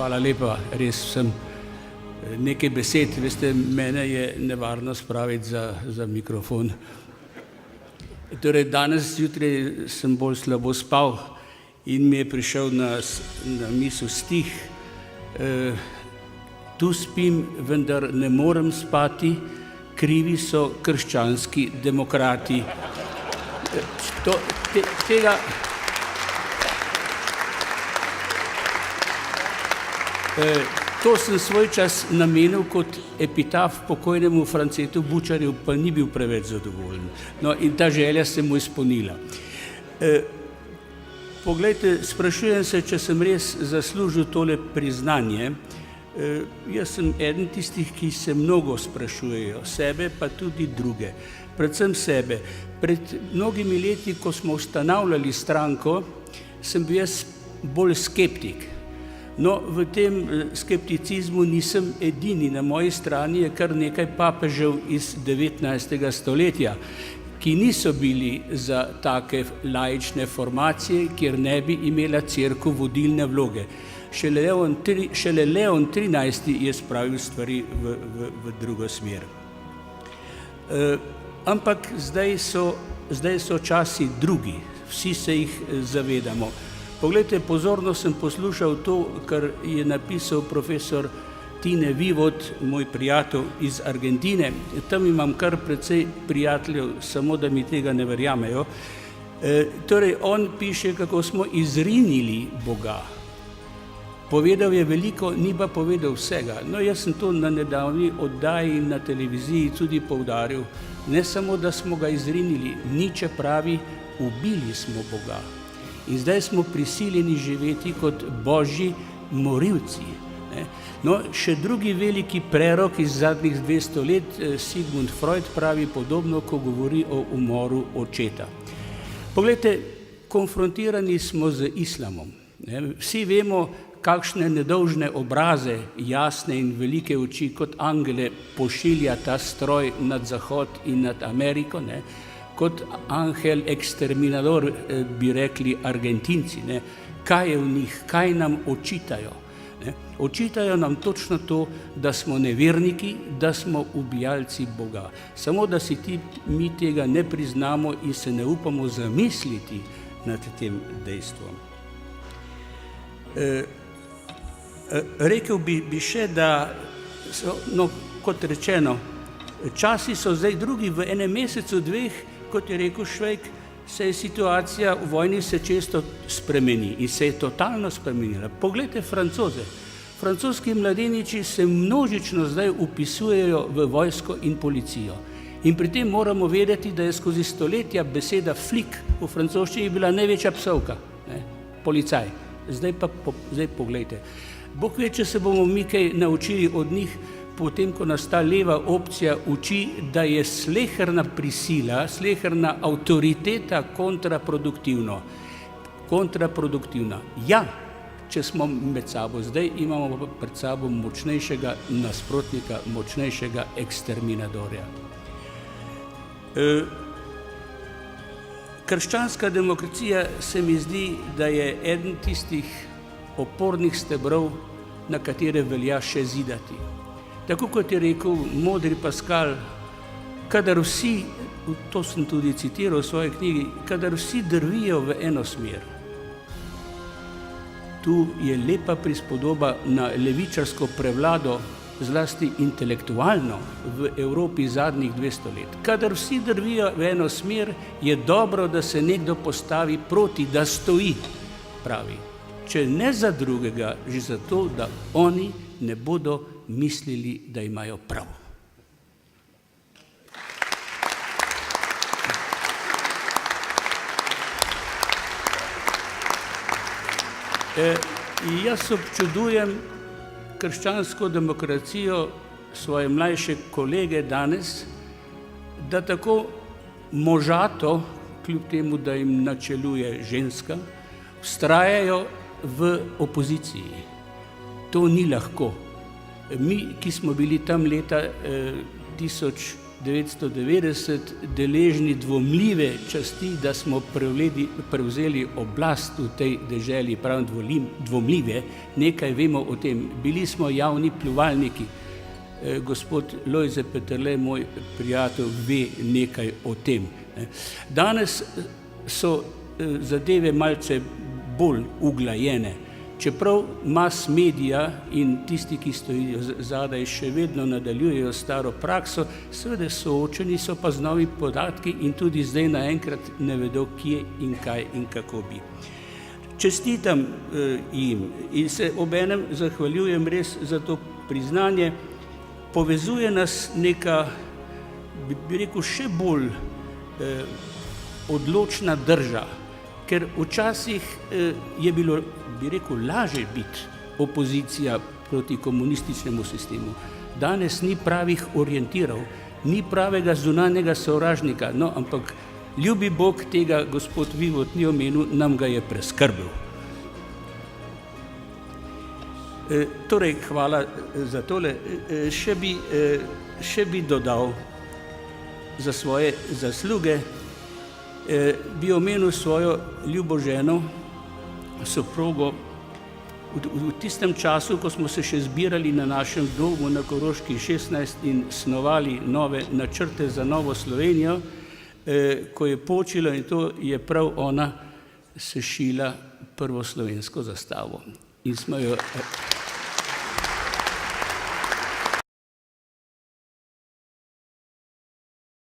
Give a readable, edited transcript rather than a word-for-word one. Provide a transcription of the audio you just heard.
Hvala lepa, res sem nekaj besed. Veste, mene je nevarno spraviti za mikrofon. Torej, danes zjutraj sem bolj slabo spal in mi je prišel na misel stih. Tu spim, vendar ne morem spati, krivi so krščanski demokrati. To sem svoj čas namenil kot epitaf pokojnemu Francetu Bučarju, pa ni bil preveč zadovoljen. No, in ta želja se mu izpolnila. Poglejte, sprašujem se, če sem res zaslužil tole priznanje. Jaz sem eden tistih, ki se mnogo sprašujejo, sebe pa tudi druge. Predvsem sebe. Pred mnogimi leti, ko smo ustanavljali stranko, sem bil jaz bolj skeptik. No, v tem skepticizmu nisem edini. Na moji strani je kar nekaj papežev iz 19. stoletja, ki niso bili za take laične formacije, kjer ne bi imela cerkev vodilne vloge. Šele Leon XIII. Je spravil stvari v drugo smer. Ampak zdaj so časi drugi, vsi se jih zavedamo. Poglejte, pozorno sem poslušal to, kar je napisal profesor Tine Vivod, moj prijatelj iz Argentine. Tam imam kar precej prijateljev, samo da mi tega ne verjamejo. Torej, on piše, kako smo izrinili Boga. Povedal je veliko, ni pa povedal vsega. No, jaz sem to na nedavni oddaji na televiziji tudi poudaril. Ne samo, da smo ga izrinili, Nietzsche pravi, ubili smo Boga. In zdaj smo prisiljeni živeti kot božji morilci. No, še drugi veliki prerok iz zadnjih 200 let, Sigmund Freud, pravi podobno, ko govori o umoru očeta. Poglejte, konfrontirani smo z islamom. Vsi vemo, kakšne nedolžne obraze, jasne in velike oči kot angele pošilja ta stroj nad Zahod in nad Ameriko, kot angel exterminador, bi rekli Argentinci. Kaj je v njih, kaj nam očitajo? Očitajo nam točno to, da smo neverniki, da smo ubijalci Boga. Samo da si mi tega ne priznamo in se ne upamo zamisliti nad tem dejstvom. Rekel bi še, da so, kot rečeno, časi so zdaj drugi, v enem mesecu, dveh, kot je rekel Švejk, se je situacija v vojni se često spremeni in se je totalno spremenila. Poglejte Francoze. Francoski mladeniči se množično zdaj upisujejo v vojsko in policijo. In pri tem moramo vedeti, da je skozi stoletja beseda flik v francoščini bila največja psovka, policaj. Zdaj poglejte. Bog ve, če se bomo mi kaj naučili od njih, potem, ko nas ta leva opcija uči, da je sleherna prisila, sleherna avtoriteta kontraproduktivna. Ja, če smo med sabo, zdaj imamo pred sabo močnejšega nasprotnika, močnejšega eksterminadorja. Krščanska demokracija se mi zdi, da je eden tistih opornih stebrov, na katere velja še zidati. Tako kot je rekel modri Pascal, kadar vsi, to sem tudi citiral v svoji knjigi, kadar vsi drvijo v eno smer. Tu je lepa prispodoba na levičarsko prevlado, zlasti intelektualno, v Evropi zadnjih 200 let. Kadar vsi drvijo v eno smer, je dobro, da se nekdo postavi proti, da stoji, pravi. Če ne za drugega, že zato, da oni ne bodo mislili, da imajo prav. Jaz občudujem krščansko demokracijo, svoje mlajše kolege danes, da tako možato, kljub temu, da jim načeluje ženska, vztrajajo v opoziciji. To ni lahko. Mi, ki smo bili tam leta 1990 deležni dvomljive časti, da smo prevzeli oblast v tej deželi, pravim dvomljive, nekaj vemo o tem. Bili smo javni pljuvalniki. Gospod Lojze Peterle, moj prijatelj, ve nekaj o tem. Danes so zadeve malce bolj uglajene, čeprav mass media in tisti, ki stojijo zadaj, še vedno nadaljujejo staro prakso, seveda soočeni so pa z novimi podatki in tudi zdaj naenkrat ne vedo, kje in kaj in kako bi. Čestitam jim in se obenem zahvaljujem res za to priznanje. Povezuje nas neka, bi rekel, še bolj odločna drža, ker včasih je bilo, bi rekel, lažje biti opozicija proti komunističnemu sistemu. Danes ni pravih orientirov, ni pravega zunanjega sovražnika, no, ampak ljubi Bog, tega gospod Vivot ni omenil, nam ga je preskrbel. Torej, hvala za tole. Še bi dodal za svoje zasluge, bi omenil svojo ljubo ženo, soprogo. V tistem času, ko smo se še zbirali na našem domu na Koroški 16 in snovali nove načrte za novo Slovenijo, ko je počilo, in to je prav ona sešila prvo slovensko zastavo. In smo jo